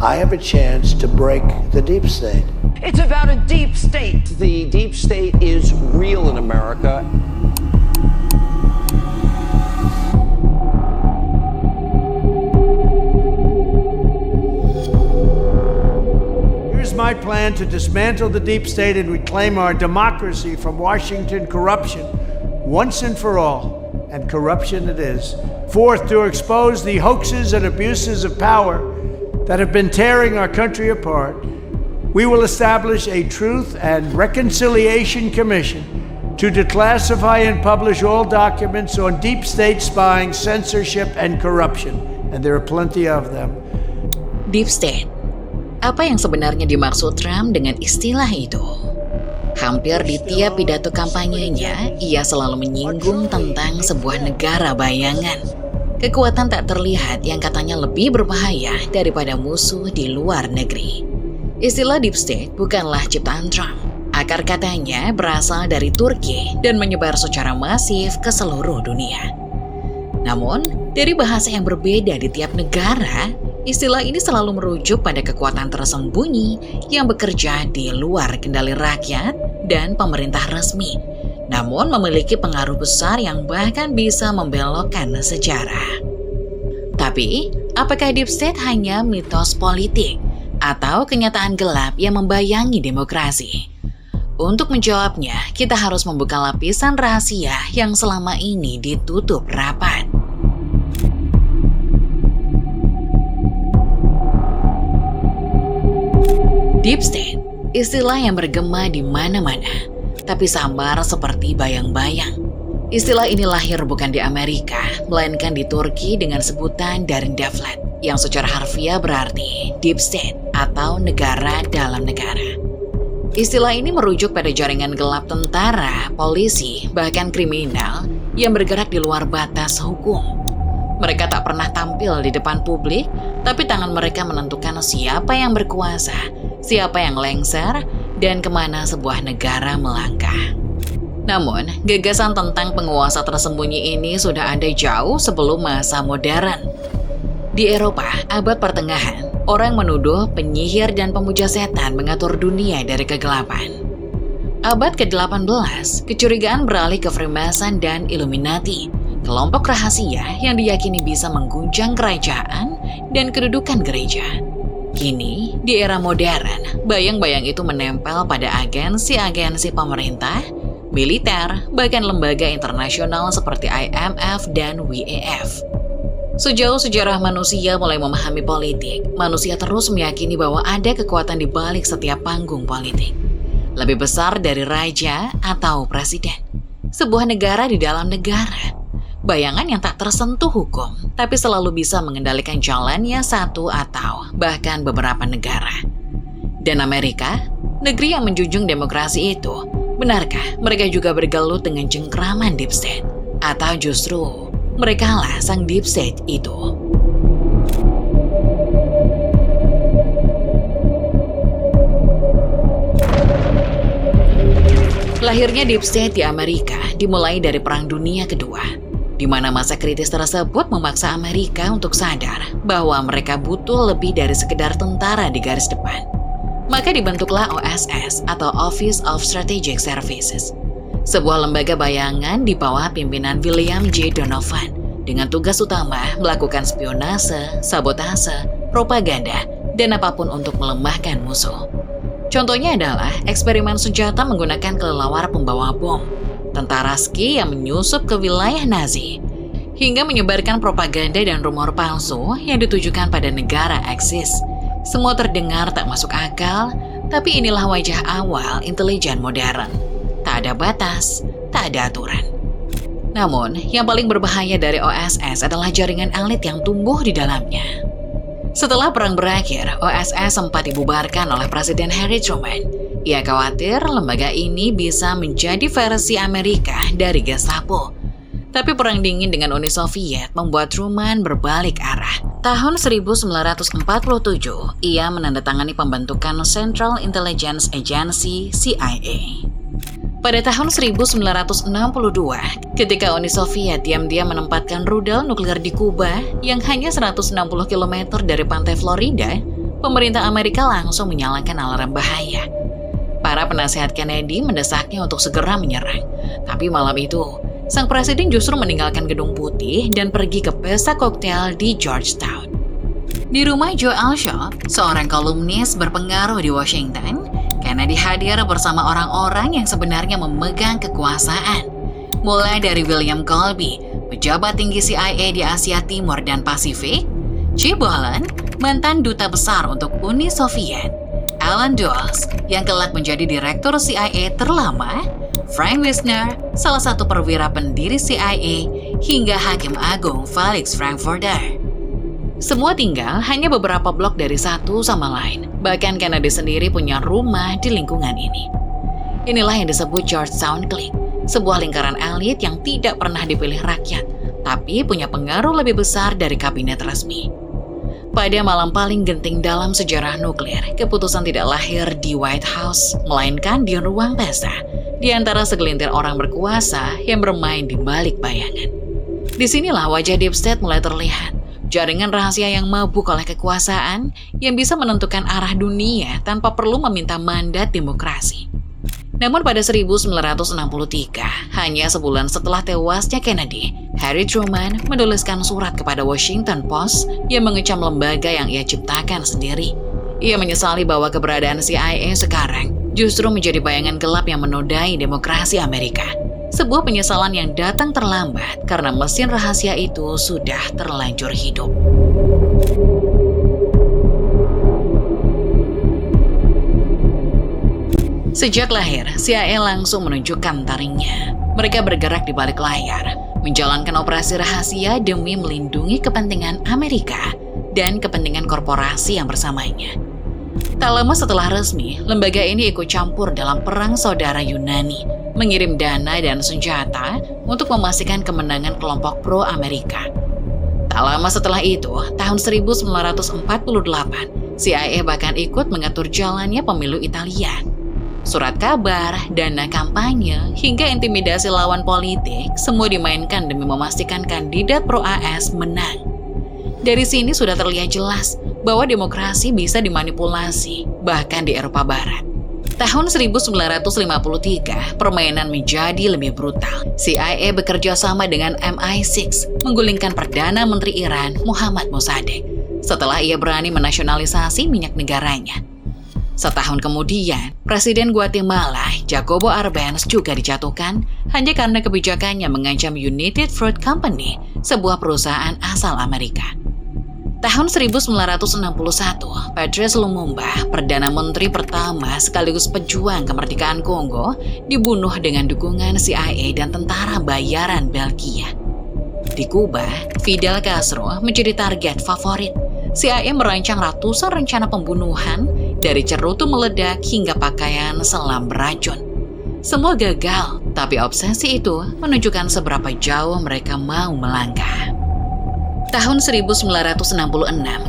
I have a chance to break the deep state. It's about a deep state. The deep state is real in America. Here's my plan to dismantle the deep state and reclaim our democracy from Washington corruption once and for all. And corruption it is. Fourth, to expose the hoaxes and abuses of power that have been tearing our country apart. We will establish a Truth and Reconciliation Commission to declassify and publish all documents on deep state spying, censorship, and corruption. And there are plenty of them. Deep state. Apa yang sebenarnya dimaksud Trump dengan istilah itu? Hampir di tiap pidato kampanyenya, ia selalu menyinggung tentang sebuah negara bayangan. Kekuatan tak terlihat yang katanya lebih berbahaya daripada musuh di luar negeri. Istilah deep state bukanlah ciptaan Trump. Akar katanya berasal dari Turki dan menyebar secara masif ke seluruh dunia. Namun, dari bahasa yang berbeda di tiap negara, istilah ini selalu merujuk pada kekuatan tersembunyi yang bekerja di luar kendali rakyat dan pemerintah resmi, namun memiliki pengaruh besar yang bahkan bisa membelokkan sejarah. Tapi, apakah deep state hanya mitos politik atau kenyataan gelap yang membayangi demokrasi? Untuk menjawabnya, kita harus membuka lapisan rahasia yang selama ini ditutup rapat. Deep state, istilah yang bergema di mana-mana, tapi samar seperti bayang-bayang. Istilah ini lahir bukan di Amerika, melainkan di Turki dengan sebutan Darin Devlet, yang secara harfiah berarti deep state atau negara dalam negara. Istilah ini merujuk pada jaringan gelap tentara, polisi, bahkan kriminal yang bergerak di luar batas hukum. Mereka tak pernah tampil di depan publik, tapi tangan mereka menentukan siapa yang berkuasa, siapa yang lengser, dan kemana sebuah negara melangkah. Namun, gagasan tentang penguasa tersembunyi ini sudah ada jauh sebelum masa modern. Di Eropa, abad pertengahan, orang menuduh penyihir dan pemuja setan mengatur dunia dari kegelapan. Abad ke-18, kecurigaan beralih ke Freemason dan Illuminati, kelompok rahasia yang diyakini bisa mengguncang kerajaan dan kedudukan gereja. Kini, di era modern, bayang-bayang itu menempel pada agensi-agensi pemerintah, militer, bahkan lembaga internasional seperti IMF dan WEF. Sejauh sejarah manusia mulai memahami politik, manusia terus meyakini bahwa ada kekuatan di balik setiap panggung politik. Lebih besar dari raja atau presiden. Sebuah negara di dalam negara. Bayangan yang tak tersentuh hukum, tapi selalu bisa mengendalikan jalannya satu atau bahkan beberapa negara. Dan Amerika, negeri yang menjunjung demokrasi itu, benarkah mereka juga bergelut dengan cengkraman deep state? Atau justru merekalah sang deep state itu? Lahirnya deep state di Amerika dimulai dari Perang Dunia Kedua, di mana masa kritis tersebut memaksa Amerika untuk sadar bahwa mereka butuh lebih dari sekedar tentara di garis depan. Maka dibentuklah OSS atau Office of Strategic Services, sebuah lembaga bayangan di bawah pimpinan William J. Donovan dengan tugas utama melakukan spionase, sabotase, propaganda, dan apapun untuk melemahkan musuh. Contohnya adalah eksperimen senjata menggunakan kelelawar pembawa bom, tentara ski yang menyusup ke wilayah Nazi, hingga menyebarkan propaganda dan rumor palsu yang ditujukan pada negara eksis. Semua terdengar tak masuk akal, tapi inilah wajah awal intelijen modern. Tak ada batas, tak ada aturan. Namun, yang paling berbahaya dari OSS adalah jaringan elit yang tumbuh di dalamnya. Setelah perang berakhir, OSS sempat dibubarkan oleh Presiden Harry Truman. Ia khawatir lembaga ini bisa menjadi versi Amerika dari Gestapo. Tapi perang dingin dengan Uni Soviet membuat Truman berbalik arah. Tahun 1947, ia menandatangani pembentukan Central Intelligence Agency (CIA). Pada tahun 1962, ketika Uni Soviet diam-diam menempatkan rudal nuklir di Kuba yang hanya 160 km dari pantai Florida, pemerintah Amerika langsung menyalakan alarm bahaya. Para penasehat Kennedy mendesaknya untuk segera menyerang. Tapi malam itu, sang presiden justru meninggalkan Gedung Putih dan pergi ke pesta koktail di Georgetown. Di rumah Joe Alsop, seorang kolumnis berpengaruh di Washington, Kennedy hadir bersama orang-orang yang sebenarnya memegang kekuasaan. Mulai dari William Colby, pejabat tinggi CIA di Asia Timur dan Pasifik, Chip Bolton, mantan duta besar untuk Uni Soviet, Alan Dulles, yang kelak menjadi direktur CIA terlama, Frank Wisner, salah satu perwira pendiri CIA, hingga Hakim Agung Felix Frankfurter. Semua tinggal hanya beberapa blok dari satu sama lain. Bahkan Kennedy sendiri punya rumah di lingkungan ini. Inilah yang disebut Georgetown Clique, sebuah lingkaran elit yang tidak pernah dipilih rakyat, tapi punya pengaruh lebih besar dari kabinet resmi. Pada malam paling genting dalam sejarah nuklir, keputusan tidak lahir di White House, melainkan di ruang pesta, di antara segelintir orang berkuasa yang bermain di balik bayangan. Disinilah wajah Deep State mulai terlihat. Jaringan rahasia yang mabuk oleh kekuasaan yang bisa menentukan arah dunia tanpa perlu meminta mandat demokrasi. Namun pada 1963, hanya sebulan setelah tewasnya Kennedy, Harry Truman menuliskan surat kepada Washington Post yang mengecam lembaga yang ia ciptakan sendiri. Ia menyesali bahwa keberadaan CIA sekarang justru menjadi bayangan gelap yang menodai demokrasi Amerika. Sebuah penyesalan yang datang terlambat karena mesin rahasia itu sudah terlanjur hidup. Sejak lahir, CIA langsung menunjukkan taringnya. Mereka bergerak di balik layar, menjalankan operasi rahasia demi melindungi kepentingan Amerika dan kepentingan korporasi yang bersamanya. Tak lama setelah resmi, lembaga ini ikut campur dalam perang saudara Yunani, mengirim dana dan senjata untuk memastikan kemenangan kelompok pro-Amerika. Tak lama setelah itu, tahun 1948, CIA bahkan ikut mengatur jalannya pemilu Italia. Surat kabar, dana kampanye, hingga intimidasi lawan politik semua dimainkan demi memastikan kandidat pro-AS menang. Dari sini sudah terlihat jelas bahwa demokrasi bisa dimanipulasi, bahkan di Eropa Barat. Tahun 1953, permainan menjadi lebih brutal. CIA bekerja sama dengan MI6, menggulingkan Perdana Menteri Iran Muhammad Mossadegh setelah ia berani menasionalisasi minyak negaranya. Setahun kemudian, Presiden Guatemala Jacobo Arbenz juga dijatuhkan hanya karena kebijakannya mengancam United Fruit Company, sebuah perusahaan asal Amerika. Tahun 1961, Patrice Lumumba, Perdana Menteri pertama sekaligus pejuang kemerdekaan Kongo, dibunuh dengan dukungan CIA dan tentara bayaran Belgia. Di Kuba, Fidel Castro menjadi target favorit. CIA merancang ratusan rencana pembunuhan, dari cerutu meledak hingga pakaian selam beracun. Semua gagal, tapi obsesi itu menunjukkan seberapa jauh mereka mau melangkah. Tahun 1966,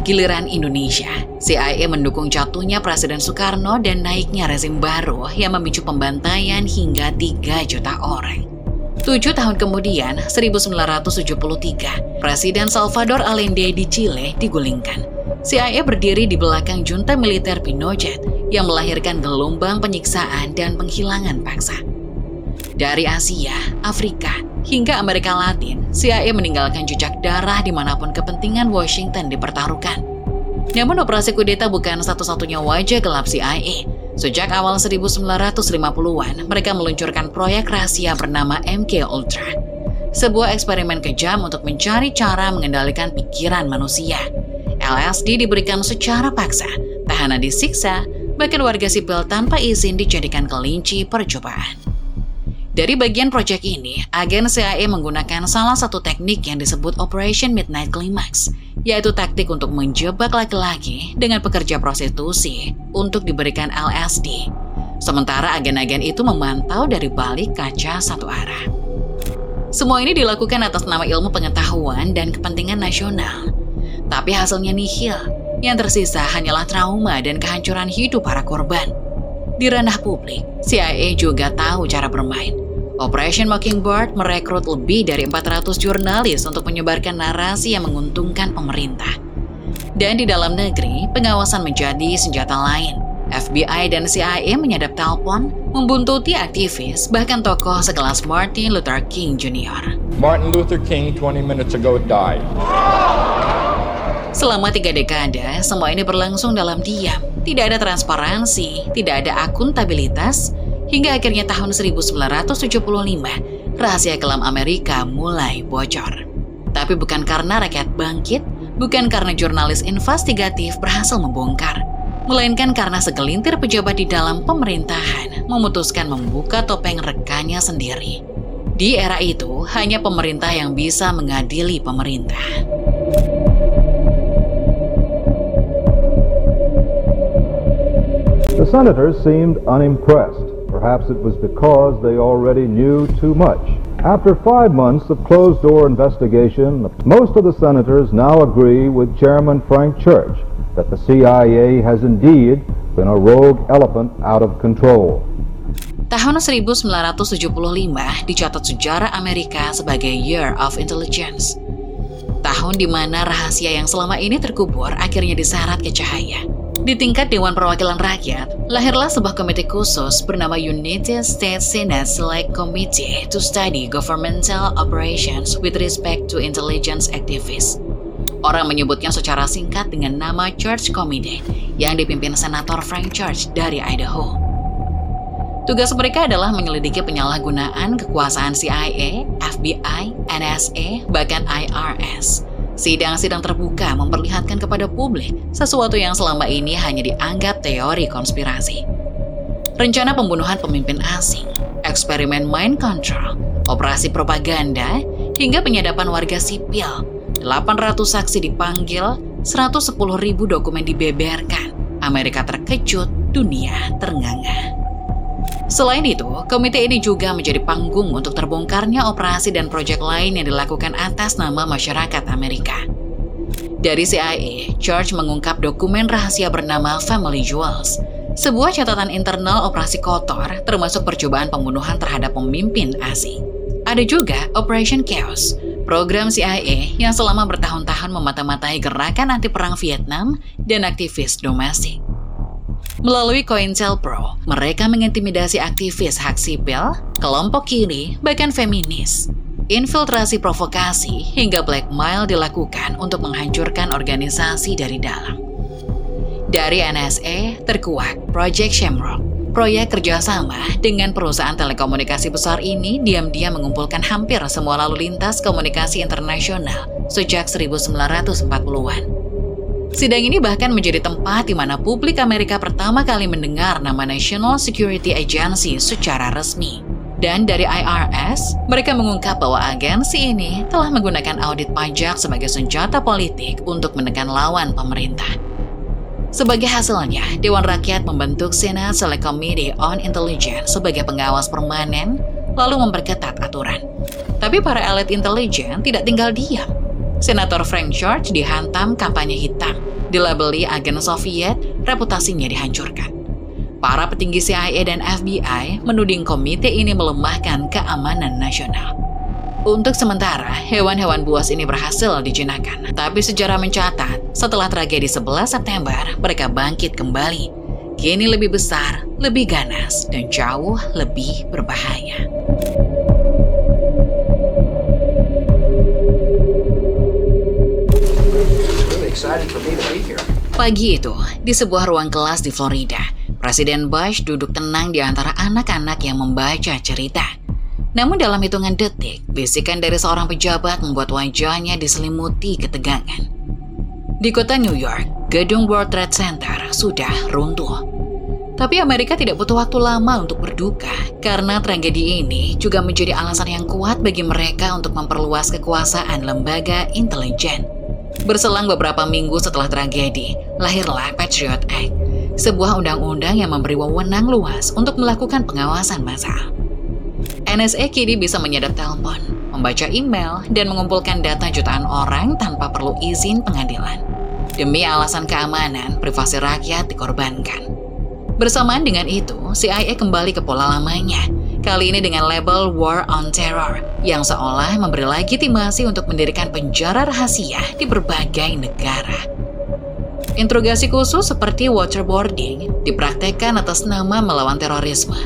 giliran Indonesia. CIA mendukung jatuhnya Presiden Soekarno dan naiknya rezim baru yang memicu pembantaian hingga 3 juta orang. 7 tahun kemudian, 1973, Presiden Salvador Allende di Chile digulingkan. CIA berdiri di belakang junta militer Pinochet yang melahirkan gelombang penyiksaan dan penghilangan paksa. Dari Asia, Afrika, hingga Amerika Latin, CIA meninggalkan jejak darah dimanapun kepentingan Washington dipertaruhkan. Namun operasi kudeta bukan satu-satunya wajah gelap CIA. Sejak awal 1950-an, mereka meluncurkan proyek rahasia bernama MK Ultra. Sebuah eksperimen kejam untuk mencari cara mengendalikan pikiran manusia. LSD diberikan secara paksa, tahanan disiksa, bahkan warga sipil tanpa izin dijadikan kelinci percobaan. Dari bagian proyek ini, agen CIA menggunakan salah satu teknik yang disebut Operation Midnight Climax, yaitu taktik untuk menjebak laki-laki dengan pekerja prostitusi untuk diberikan LSD. Sementara agen-agen itu memantau dari balik kaca satu arah. Semua ini dilakukan atas nama ilmu pengetahuan dan kepentingan nasional. Tapi hasilnya nihil, yang tersisa hanyalah trauma dan kehancuran hidup para korban. Di ranah publik, CIA juga tahu cara bermain. Operation Mockingbird merekrut lebih dari 400 jurnalis untuk menyebarkan narasi yang menguntungkan pemerintah. Dan di dalam negeri, pengawasan menjadi senjata lain. FBI dan CIA menyadap telepon, membuntuti aktivis, bahkan tokoh sekelas Martin Luther King Jr. Martin Luther King 20 minutes ago died. Selama 3 dekade, semua ini berlangsung dalam diam. Tidak ada transparansi, tidak ada akuntabilitas, hingga akhirnya tahun 1975, rahasia kelam Amerika mulai bocor. Tapi bukan karena rakyat bangkit, bukan karena jurnalis investigatif berhasil membongkar, melainkan karena segelintir pejabat di dalam pemerintahan memutuskan membuka topeng rekannya sendiri. Di era itu, hanya pemerintah yang bisa mengadili pemerintah. The senators seemed unimpressed. Perhaps it was because they already knew too much. After 5 months of closed-door investigation, most of the senators now agree with Chairman Frank Church that the CIA has indeed been a rogue elephant out of control. Tahun 1975 dicatat sejarah Amerika sebagai Year of Intelligence. Tahun di mana rahasia yang selama ini terkubur akhirnya diseret ke cahaya. Di tingkat Dewan Perwakilan Rakyat, lahirlah sebuah komite khusus bernama United States Senate Select Committee to Study Governmental Operations with Respect to Intelligence Activists. Orang menyebutnya secara singkat dengan nama Church Committee yang dipimpin Senator Frank Church dari Idaho. Tugas mereka adalah menyelidiki penyalahgunaan kekuasaan CIA, FBI, NSA, bahkan IRS. Sidang-sidang terbuka memperlihatkan kepada publik sesuatu yang selama ini hanya dianggap teori konspirasi. Rencana pembunuhan pemimpin asing, eksperimen mind control, operasi propaganda, hingga penyadapan warga sipil. 800 saksi dipanggil, 110.000 dokumen dibeberkan. Amerika terkejut, dunia ternganga. Selain itu, komite ini juga menjadi panggung untuk terbongkarnya operasi dan proyek lain yang dilakukan atas nama masyarakat Amerika. Dari CIA, Church mengungkap dokumen rahasia bernama Family Jewels, sebuah catatan internal operasi kotor termasuk percobaan pembunuhan terhadap pemimpin asing. Ada juga Operation Chaos, program CIA yang selama bertahun-tahun memata-matai gerakan anti perang Vietnam dan aktivis domestik. Melalui COINTELPRO, mereka mengintimidasi aktivis hak sipil, kelompok kiri, bahkan feminis. Infiltrasi provokasi hingga blackmail dilakukan untuk menghancurkan organisasi dari dalam. Dari NSA, terkuak Project Shamrock. Proyek kerjasama dengan perusahaan telekomunikasi besar ini diam-diam mengumpulkan hampir semua lalu lintas komunikasi internasional sejak 1940-an. Sidang ini bahkan menjadi tempat di mana publik Amerika pertama kali mendengar nama National Security Agency secara resmi. Dan dari IRS, mereka mengungkap bahwa agensi ini telah menggunakan audit pajak sebagai senjata politik untuk menekan lawan pemerintah. Sebagai hasilnya, Dewan Rakyat membentuk Senate Select Committee on Intelligence sebagai pengawas permanen, lalu memperketat aturan. Tapi para elit intelijen tidak tinggal diam. Senator Frank Church dihantam kampanye hitam, dilabeli agen Soviet, reputasinya dihancurkan. Para petinggi CIA dan FBI menuding komite ini melemahkan keamanan nasional. Untuk sementara, hewan-hewan buas ini berhasil dijinakkan. Tapi sejarah mencatat, setelah tragedi 11 September, mereka bangkit kembali. Kini lebih besar, lebih ganas, dan jauh lebih berbahaya. Pagi itu, di sebuah ruang kelas di Florida, Presiden Bush duduk tenang di antara anak-anak yang membaca cerita. Namun dalam hitungan detik, bisikan dari seorang pejabat membuat wajahnya diselimuti ketegangan. Di kota New York, gedung World Trade Center sudah runtuh. Tapi Amerika tidak butuh waktu lama untuk berduka, karena tragedi ini juga menjadi alasan yang kuat bagi mereka untuk memperluas kekuasaan lembaga intelijen. Berselang beberapa minggu setelah tragedi, lahirlah Patriot Act, sebuah undang-undang yang memberi wewenang luas untuk melakukan pengawasan massal. NSA kini bisa menyadap telepon, membaca email, dan mengumpulkan data jutaan orang tanpa perlu izin pengadilan. Demi alasan keamanan, privasi rakyat dikorbankan. Bersamaan dengan itu, CIA kembali ke pola lamanya, kali ini dengan label War on Terror, yang seolah memberi legitimasi untuk mendirikan penjara rahasia di berbagai negara. Interogasi khusus seperti waterboarding dipraktekkan atas nama melawan terorisme.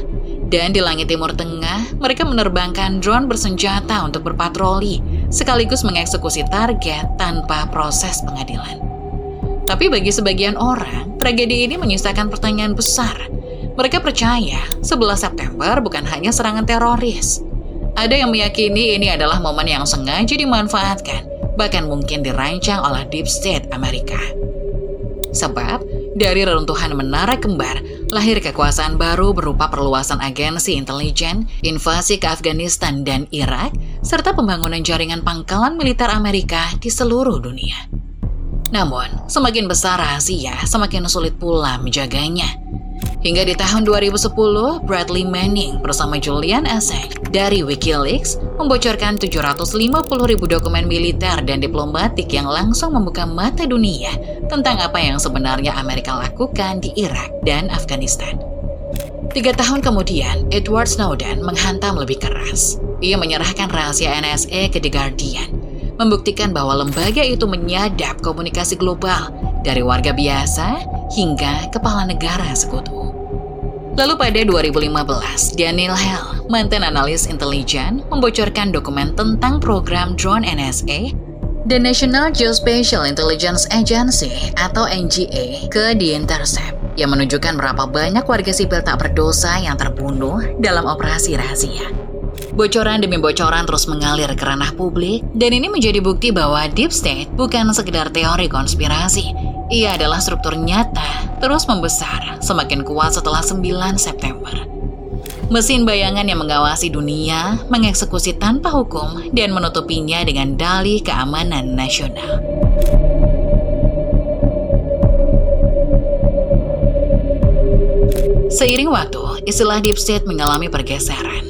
Dan di langit Timur Tengah, mereka menerbangkan drone bersenjata untuk berpatroli, sekaligus mengeksekusi target tanpa proses pengadilan. Tapi bagi sebagian orang, tragedi ini menyisakan pertanyaan besar. Mereka percaya 11 September bukan hanya serangan teroris. Ada yang meyakini ini adalah momen yang sengaja dimanfaatkan, bahkan mungkin dirancang oleh Deep State Amerika. Sebab, dari reruntuhan menara kembar, lahir kekuasaan baru berupa perluasan agensi intelijen, invasi ke Afghanistan dan Irak, serta pembangunan jaringan pangkalan militer Amerika di seluruh dunia. Namun, semakin besar rahasia, semakin sulit pula menjaganya. Hingga di tahun 2010, Bradley Manning bersama Julian Assange dari WikiLeaks membocorkan 750.000 dokumen militer dan diplomatik yang langsung membuka mata dunia tentang apa yang sebenarnya Amerika lakukan di Irak dan Afghanistan. 3 tahun kemudian, Edward Snowden menghantam lebih keras. Ia menyerahkan rahasia NSA ke The Guardian, membuktikan bahwa lembaga itu menyadap komunikasi global dari warga biasa hingga kepala negara sekutu. Lalu pada 2015, Daniel Hale, mantan analis intelijen, membocorkan dokumen tentang program drone NSA, The National Geospatial Intelligence Agency atau NGA, ke The Intercept, yang menunjukkan berapa banyak warga sipil tak berdosa yang terbunuh dalam operasi rahasia. Bocoran demi bocoran terus mengalir ke ranah publik, dan ini menjadi bukti bahwa Deep State bukan sekedar teori konspirasi. Ia adalah struktur nyata, terus membesar, semakin kuat setelah 9 September. Mesin bayangan yang mengawasi dunia, mengeksekusi tanpa hukum, dan menutupinya dengan dalih keamanan nasional. Seiring waktu, istilah Deep State mengalami pergeseran.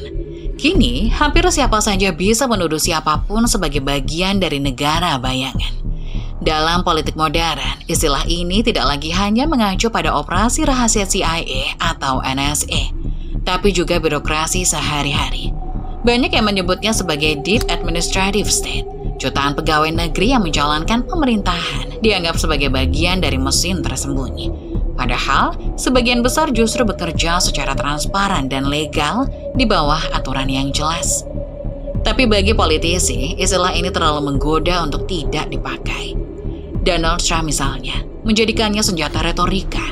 Kini, hampir siapa saja bisa menuduh siapapun sebagai bagian dari negara bayangan. Dalam politik modern, istilah ini tidak lagi hanya mengacu pada operasi rahasia CIA atau NSA, tapi juga birokrasi sehari-hari. Banyak yang menyebutnya sebagai Deep Administrative State. Jutaan pegawai negeri yang menjalankan pemerintahan dianggap sebagai bagian dari mesin tersembunyi. Padahal, sebagian besar justru bekerja secara transparan dan legal di bawah aturan yang jelas. Tapi bagi politisi, istilah ini terlalu menggoda untuk tidak dipakai. Donald Trump misalnya, menjadikannya senjata retorika.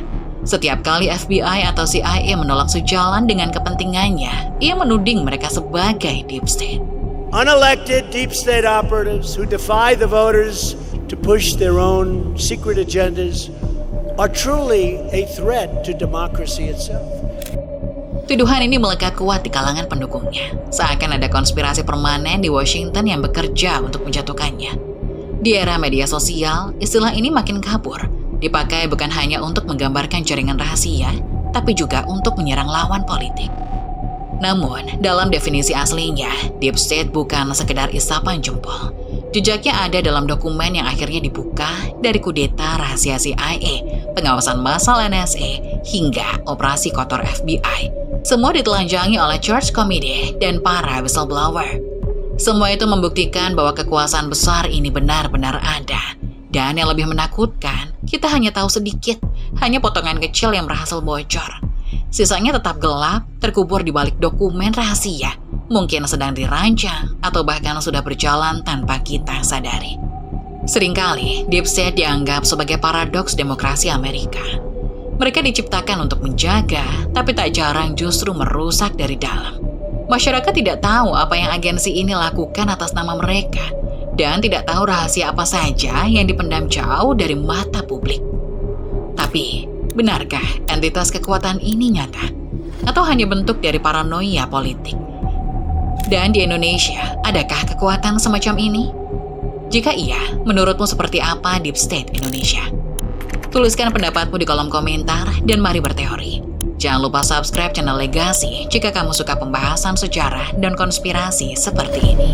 Setiap kali FBI atau CIA menolak sejalan dengan kepentingannya, ia menuding mereka sebagai Deep State. Unelected deep state operatives who defy the voters to push their own secret agendas are truly a threat to democracy itself. Tuduhan ini melekat kuat di kalangan pendukungnya, seakan ada konspirasi permanen di Washington yang bekerja untuk menjatuhkannya. Di era media sosial, istilah ini makin kabur, dipakai bukan hanya untuk menggambarkan jaringan rahasia, tapi juga untuk menyerang lawan politik. Namun, dalam definisi aslinya, Deep State bukan sekedar isapan jempol. Jejaknya ada dalam dokumen yang akhirnya dibuka dari kudeta rahasia CIA, pengawasan massal NSA, hingga operasi kotor FBI. Semua ditelanjangi oleh Church Committee dan para whistleblower. Semua itu membuktikan bahwa kekuasaan besar ini benar-benar ada. Dan yang lebih menakutkan, kita hanya tahu sedikit, hanya potongan kecil yang berhasil bocor. Sisanya tetap gelap, terkubur di balik dokumen rahasia, mungkin sedang dirancang atau bahkan sudah berjalan tanpa kita sadari. Seringkali, Deep State dianggap sebagai paradoks demokrasi Amerika. Mereka diciptakan untuk menjaga, tapi tak jarang justru merusak dari dalam. Masyarakat tidak tahu apa yang agensi ini lakukan atas nama mereka, dan tidak tahu rahasia apa saja yang dipendam jauh dari mata publik. Tapi, benarkah entitas kekuatan ini nyata? Atau hanya bentuk dari paranoia politik? Dan di Indonesia, adakah kekuatan semacam ini? Jika iya, menurutmu seperti apa Deep State Indonesia? Tuliskan pendapatmu di kolom komentar dan mari berteori. Jangan lupa subscribe channel Legasi jika kamu suka pembahasan sejarah dan konspirasi seperti ini.